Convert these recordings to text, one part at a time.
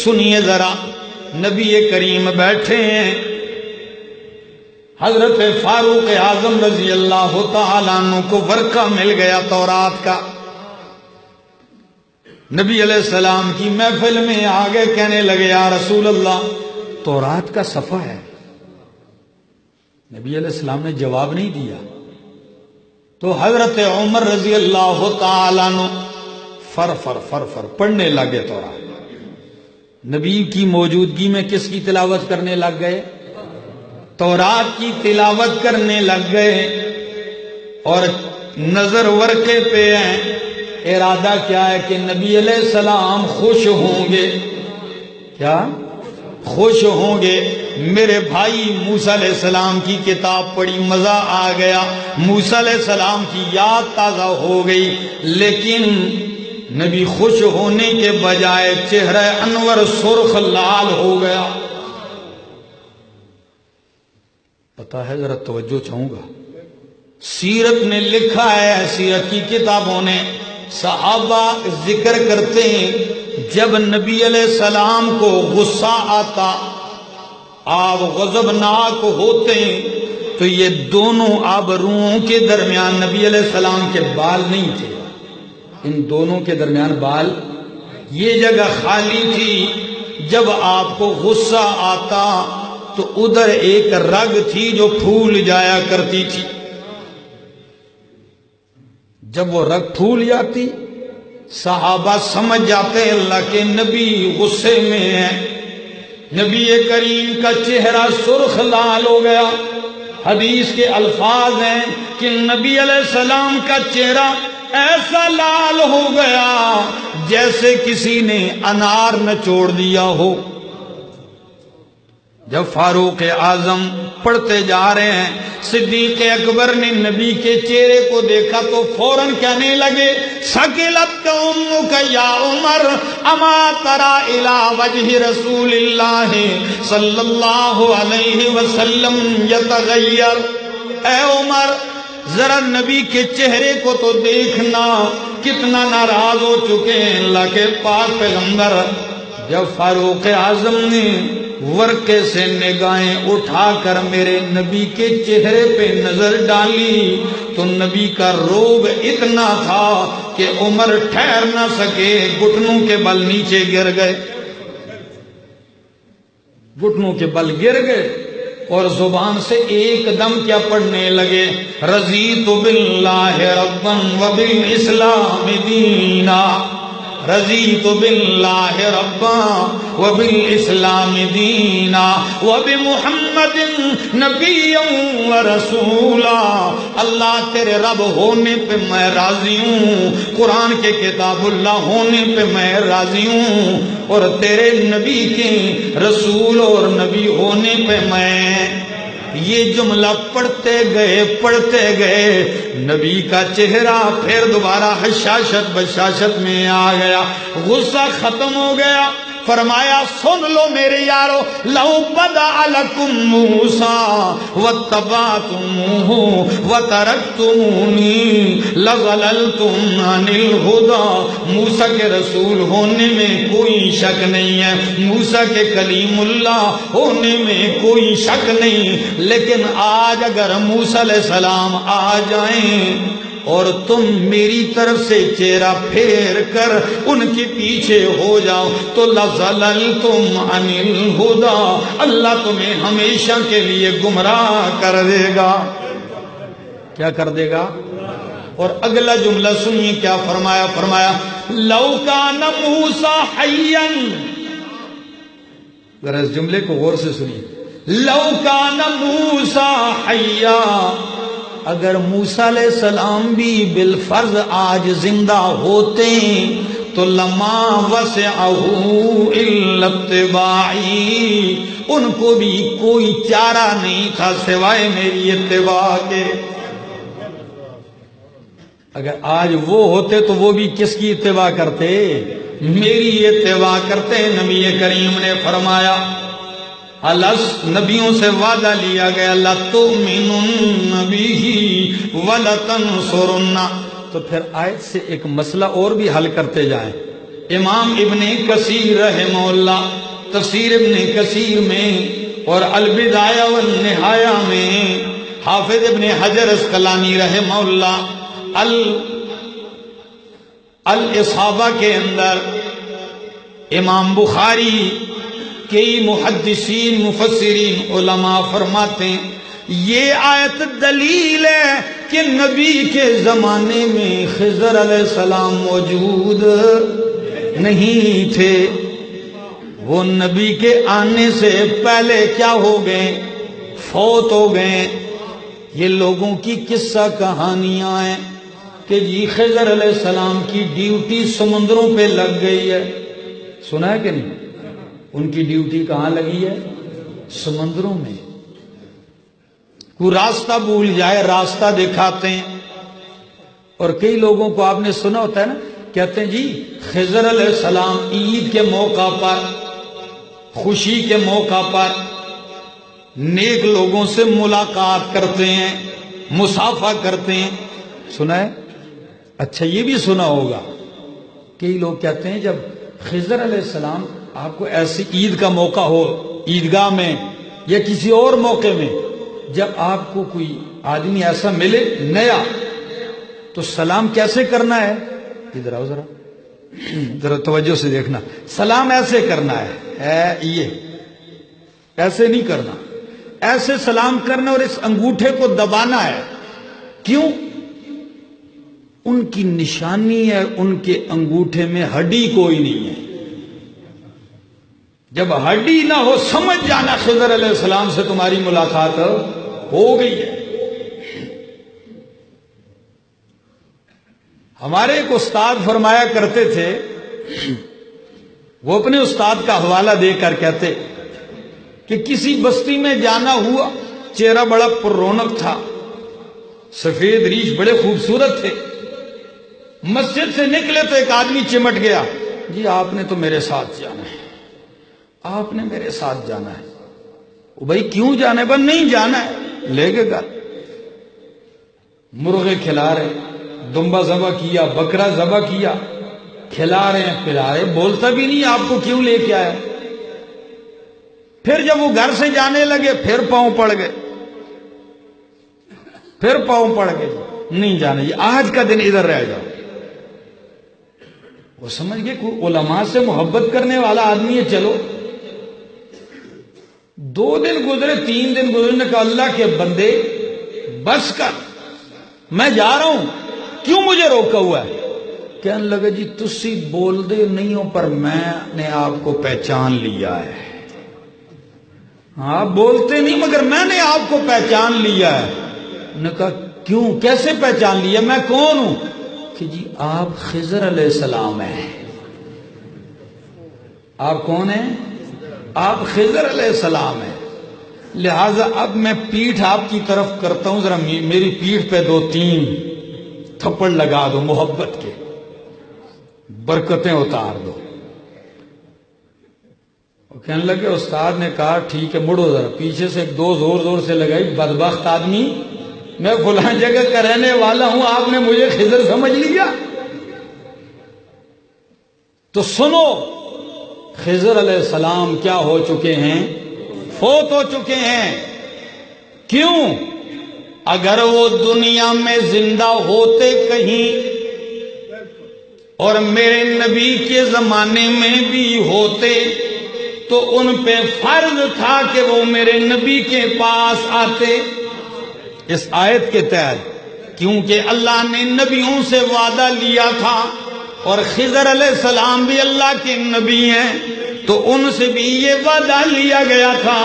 سنیے ذرا، نبی کریم بیٹھے ہیں، حضرت فاروق اعظم رضی اللہ تعالیٰ عنہ کو ورقہ مل گیا تورات کا۔ نبی علیہ السلام کی محفل میں آگے کہنے لگے یا رسول اللہ تورات کا صفحہ ہے۔ نبی علیہ السلام نے جواب نہیں دیا تو حضرت عمر رضی اللہ تعالیٰ عنہ فر فر فر فر پڑھنے لگے تورات۔ نبی کی موجودگی میں کس کی تلاوت کرنے لگ گئے؟ تورات کی تلاوت کرنے لگ گئے، اور نظر ورقے پہ ہیں۔ ارادہ کیا ہے کہ نبی علیہ السلام خوش ہوں گے، کیا خوش ہوں گے؟ میرے بھائی موسیٰ علیہ السلام کی کتاب پڑھی، مزہ آ گیا، موسیٰ علیہ السلام کی یاد تازہ ہو گئی، لیکن نبی خوش ہونے کے بجائے چہرہ انور سرخ لال ہو گیا۔ پتا ہے، ذرا توجہ چاہوں گا، سیرت نے لکھا ہے، سیرت کی کتابوں نے، صحابہ ذکر کرتے ہیں جب نبی علیہ السلام کو غصہ آتا، آپ غضبناک ہوتے ہیں، تو یہ دونوں ابروؤں کے درمیان نبی علیہ السلام کے بال نہیں تھے، ان دونوں کے درمیان بال، یہ جگہ خالی تھی۔ جب آپ کو غصہ آتا تو ادھر ایک رگ تھی جو پھول جایا کرتی تھی، جب وہ رگ پھول جاتی صحابہ سمجھ جاتے ہیں اللہ کے نبی غصے میں ہیں۔ نبی کریم کا چہرہ سرخ لال ہو گیا۔ حدیث کے الفاظ ہیں کہ نبی علیہ السلام کا چہرہ ایسا لال ہو گیا جیسے کسی نے انار نچوڑ دیا ہو۔ جب فاروق اعظم پڑھتے جا رہے ہیں، صدیق اکبر نے نبی کے چہرے کو دیکھا تو فوراً کہنے لگے ثقلت امک یا عمر اما تری الی وجہ رسول اللہ صلی اللہ علیہ وسلم یتغیر۔ اے عمر، ذرا نبی کے چہرے کو تو دیکھنا، کتنا ناراض ہو چکے ہیں اللہ کے پاک پیغمبر۔ جب فاروق اعظم نے ورقے سے نگاہیں اٹھا کر میرے نبی کے چہرے پہ نظر ڈالی تو نبی کا روب اتنا تھا کہ عمر ٹھہر نہ سکے، گھٹنوں کے بل نیچے گر گئے، گھٹنوں کے بل گر گئے، اور زبان سے ایک دم کیا پڑھنے لگے، رضیت باللہ ربا وبالاسلام دینا، رضیت باللہ ربا وبالاسلام دینا وبمحمد نبی ورسولا۔ اللہ تیرے رب ہونے پہ میں راضی ہوں، قرآن کے کتاب اللہ ہونے پہ میں راضی ہوں، اور تیرے نبی کے رسول اور نبی ہونے پہ میں۔ یہ جملہ پڑھتے گئے نبی کا چہرہ پھر دوبارہ حشاشت بشاشت میں آ گیا، غصہ ختم ہو گیا۔ فرمایا سن لو میرے یارو، لو بدأ لکم موسیٰ واتبعتموہ وترکتمونی لظللتم عن الہدی۔ موسیٰ کے رسول ہونے میں کوئی شک نہیں ہے، موسیٰ کے کلیم اللہ ہونے میں کوئی شک نہیں، لیکن آج اگر موسیٰ علیہ السلام آ جائیں اور تم میری طرف سے چہرہ پھیر کر ان کے پیچھے ہو جاؤ تو لَظَلَلْتُمْ عَنِ الْهُدَىٰ، اللہ تمہیں ہمیشہ کے لیے گمراہ کر دے گا۔ کیا کر دے گا؟ اور اگلا جملہ سنیے کیا فرمایا، فرمایا لَوْ كَانَ مُوسَىٰ حَيًّا۔ ذرا اس جملے کو غور سے سنیے، لَوْ كَانَ مُوسَىٰ حَيًّا، اگر موسیٰ علیہ السلام بھی بالفرض آج زندہ ہوتے تو لما وسعہ الا اتباعی، ان کو بھی کوئی چارہ نہیں تھا سوائے میری اتباع کے۔ اگر آج وہ ہوتے تو وہ بھی کس کی اتباع کرتے؟ میری اتباع کرتے۔ نبی کریم نے فرمایا نبیوں سے وعدہ لیا گیا لَتُؤْمِنُنَّ بِهِ وَلَتَنْصُرُنَّ۔ تو پھر آیت سے ایک مسئلہ اور بھی حل کرتے جائیں، امام ابن کثیر رحمہ اللہ تفسیر ابن کثیر میں اور البدایہ والنہایہ میں، حافظ ابن حجر اسقلانی رحمہ اللہ الاصابہ کے اندر، امام بخاری، کئی محدثین مفسرین علماء فرماتے ہیں یہ آیت دلیل ہے کہ نبی کے زمانے میں خضر علیہ السلام موجود نہیں تھے، وہ نبی کے آنے سے پہلے کیا ہو گئے؟ فوت ہو گئے۔ یہ لوگوں کی قصہ کہانیاں ہیں کہ جی خضر علیہ السلام کی ڈیوٹی سمندروں پہ لگ گئی ہے، سنا ہے کہ نہیں؟ ان کی ڈیوٹی کہاں لگی ہے؟ سمندروں میں۔ کوئی راستہ بھول جائے راستہ دکھاتے ہیں، اور کئی لوگوں کو آپ نے سنا ہوتا ہے نا، کہتے ہیں جی خضر علیہ السلام عید کے موقع پر، خوشی کے موقع پر نیک لوگوں سے ملاقات کرتے ہیں، مصافحہ کرتے ہیں، سنا ہے؟ اچھا یہ بھی سنا ہوگا، کئی لوگ کہتے ہیں جب خضر علیہ السلام آپ کو ایسی عید کا موقع ہو، عیدگاہ میں یا کسی اور موقع میں، جب آپ کو کوئی آدمی ایسا ملے نیا تو سلام کیسے کرنا ہے؟ ادھر آؤ ذرا توجہ سے دیکھنا، سلام ایسے کرنا ہے یہ ایسے نہیں کرنا، ایسے سلام کرنا اور اس انگوٹھے کو دبانا ہے۔ کیوں؟ ان کی نشانی ہے، ان کے انگوٹھے میں ہڈی کوئی نہیں ہے۔ جب ہڈی نہ ہو سمجھ جانا خضر علیہ السلام سے تمہاری ملاقات ہو گئی ہے۔ ہمارے ایک استاد فرمایا کرتے تھے، وہ اپنے استاد کا حوالہ دے کر کہتے کہ کسی بستی میں جانا ہوا، چہرہ بڑا پر رونق تھا، سفید ریش بڑے خوبصورت تھے، مسجد سے نکلے تو ایک آدمی چمٹ گیا، جی آپ نے تو میرے ساتھ جانا ہے، آپ نے میرے ساتھ جانا ہے۔ وہ بھائی کیوں جانا ہے؟ بس نہیں جانا ہے، لے کے گھر مرغے کھلا رہے، دمبا ذبح کیا، بکرا ذبح کیا، کھلا رہے ہیں پلا رہے، بولتا بھی نہیں آپ کو کیوں لے کے آیا۔ پھر جب وہ گھر سے جانے لگے پھر پاؤں پڑ گئے، پھر پاؤں پڑ گئے، نہیں جانا، یہ آج کا دن ادھر رہ جاؤ۔ وہ سمجھ گئے کوئی علماء سے محبت کرنے والا آدمی ہے، چلو۔ 2 دن گزرے، 3 دن گزرے، نے کہا اللہ کے بندے بس کر، میں جا رہا ہوں، کیوں مجھے روکا ہوا ہے؟ کہنے لگا جی تسی بول دے نہیں ہو پر میں نے آپ کو پہچان لیا ہے۔ آپ بولتے نہیں مگر میں نے آپ کو پہچان لیا ہے۔ نے کہا کیوں، کیسے پہچان لیا، میں کون ہوں؟ کہ جی آپ خضر علیہ السلام ہیں۔ آپ کون ہیں؟ آپ خضر علیہ السلام ہیں۔ لہذا اب میں پیٹھ آپ کی طرف کرتا ہوں، ذرا میری پیٹھ پہ 2-3 تھپڑ لگا دو محبت کے، برکتیں اتار دو۔ وہ کہنے لگے، استاد نے کہا ٹھیک ہے مڑو ذرا، پیچھے سے 2 زور زور سے لگائی، بدبخت آدمی، میں فلاں جگہ کا رہنے والا ہوں، آپ نے مجھے خضر سمجھ لیا۔ تو سنو، خضر علیہ السلام کیا ہو چکے ہیں؟ فوت ہو چکے ہیں۔ کیوں؟ اگر وہ دنیا میں زندہ ہوتے کہیں اور میرے نبی کے زمانے میں بھی ہوتے تو ان پہ فرض تھا کہ وہ میرے نبی کے پاس آتے، اس آیت کے تحت، کیونکہ اللہ نے نبیوں سے وعدہ لیا تھا اور خضر علیہ السلام بھی اللہ کے نبی ہیں، تو ان سے بھی یہ وعدہ لیا گیا تھا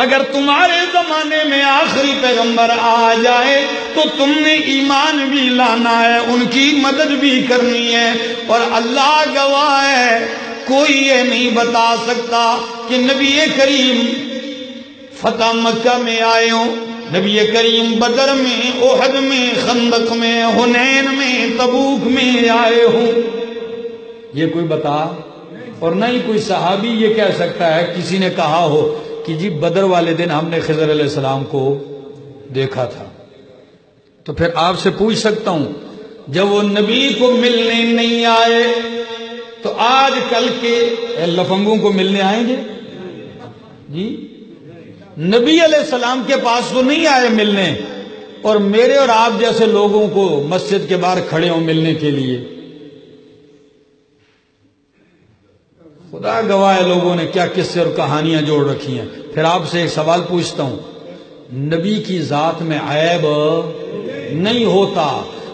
اگر تمہارے زمانے میں آخری پیغمبر آ جائے تو تم نے ایمان بھی لانا ہے، ان کی مدد بھی کرنی ہے۔ اور اللہ گواہ ہے، کوئی یہ نہیں بتا سکتا کہ نبی کریم فتح مکہ میں آئے ہوں، نبی کریم بدر میں، احد میں، خندق میں، حنین میں، تبوک میں آئے ہوں، یہ کوئی بتا؟ اور نہ ہی کوئی صحابی یہ کہہ سکتا ہے کسی نے کہا ہو کہ جی بدر والے دن ہم نے خضر علیہ السلام کو دیکھا تھا۔ تو پھر آپ سے پوچھ سکتا ہوں، جب وہ نبی کو ملنے نہیں آئے تو آج کل کے لفنگوں کو ملنے آئیں گے جی؟ نبی علیہ السلام کے پاس تو نہیں آئے ملنے، اور میرے اور آپ جیسے لوگوں کو مسجد کے باہر کھڑے ہوں ملنے کے لیے۔ خدا گواہ ہے لوگوں نے کیا قصے اور کہانیاں جوڑ رکھی ہیں۔ پھر آپ سے ایک سوال پوچھتا ہوں، نبی کی ذات میں عیب نہیں ہوتا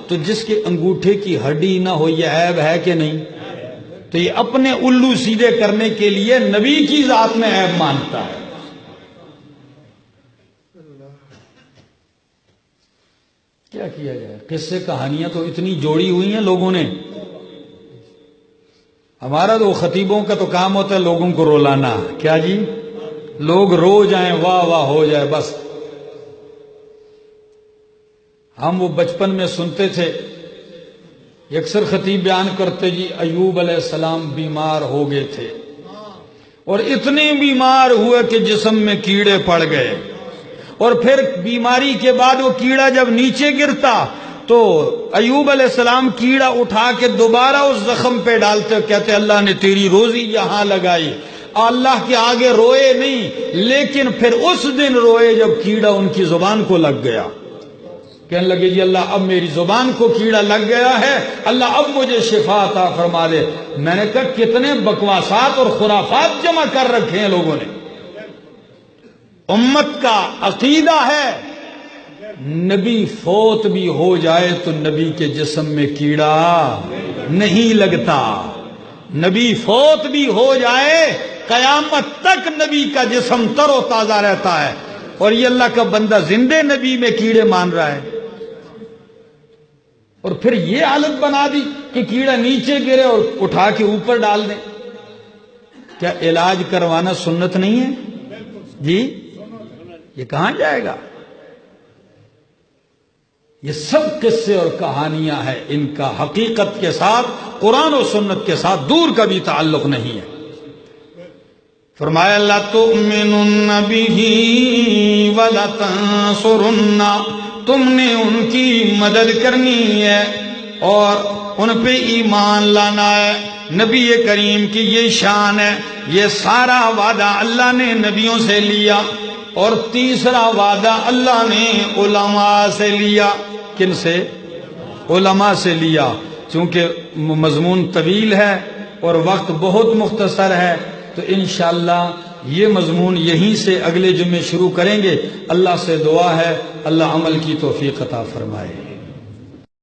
تو جس کے انگوٹھے کی ہڈی نہ ہو یہ عیب ہے کہ نہیں؟ تو یہ اپنے الو سیدھے کرنے کے لیے نبی کی ذات میں عیب مانتا ہے۔ کیا کیا جائے؟ قصے کہانیاں تو اتنی جوڑی ہوئی ہیں لوگوں نے۔ ہمارا تو خطیبوں کا تو کام ہوتا ہے لوگوں کو رولانا، کیا جی؟ لوگ رو جائیں، واہ واہ ہو جائے بس۔ ہم وہ بچپن میں سنتے تھے، اکثر خطیب بیان کرتے جی ایوب علیہ السلام بیمار ہو گئے تھے، اور اتنے بیمار ہوئے کہ جسم میں کیڑے پڑ گئے، اور پھر بیماری کے بعد وہ کیڑا جب نیچے گرتا تو ایوب علیہ السلام کیڑا اٹھا کے دوبارہ اس زخم پہ ڈالتے، کہتے اللہ نے تیری روزی یہاں لگائی۔ اللہ کے آگے روئے نہیں، لیکن پھر اس دن روئے جب کیڑا ان کی زبان کو لگ گیا۔ کہنے لگے جی اللہ اب میری زبان کو کیڑا لگ گیا ہے، اللہ اب مجھے شفا عطا فرما دے۔ میں نے کہا کتنے بکواسات اور خرافات جمع کر رکھے ہیں لوگوں نے۔ امت کا عقیدہ ہے نبی فوت بھی ہو جائے تو نبی کے جسم میں کیڑا نہیں لگتا، نبی فوت بھی ہو جائے قیامت تک نبی کا جسم تر و تازہ رہتا ہے، اور یہ اللہ کا بندہ زندے نبی میں کیڑے مان رہا ہے۔ اور پھر یہ حالت بنا دی کہ کیڑا نیچے گرے اور اٹھا کے اوپر ڈال دیں۔ کیا علاج کروانا سنت نہیں ہے جی؟ یہ کہاں جائے گا؟ یہ سب قصے اور کہانیاں ہیں، ان کا حقیقت کے ساتھ قرآن و سنت کے ساتھ دور کا بھی تعلق نہیں ہے۔ فرمایا لَتُؤْمِنُنَّ بِهِ وَلَتَنصُرُنَّ، تم نے ان کی مدد کرنی ہے اور ان پہ ایمان لانا ہے۔ نبی کریم کی یہ شان ہے، یہ سارا وعدہ اللہ نے نبیوں سے لیا، اور تیسرا وعدہ اللہ نے علماء سے لیا۔ کن سے؟ علماء سے لیا۔ چونکہ مضمون طویل ہے اور وقت بہت مختصر ہے تو انشاءاللہ یہ مضمون یہیں سے اگلے جمعے شروع کریں گے۔ اللہ سے دعا ہے اللہ عمل کی توفیق عطا فرمائے۔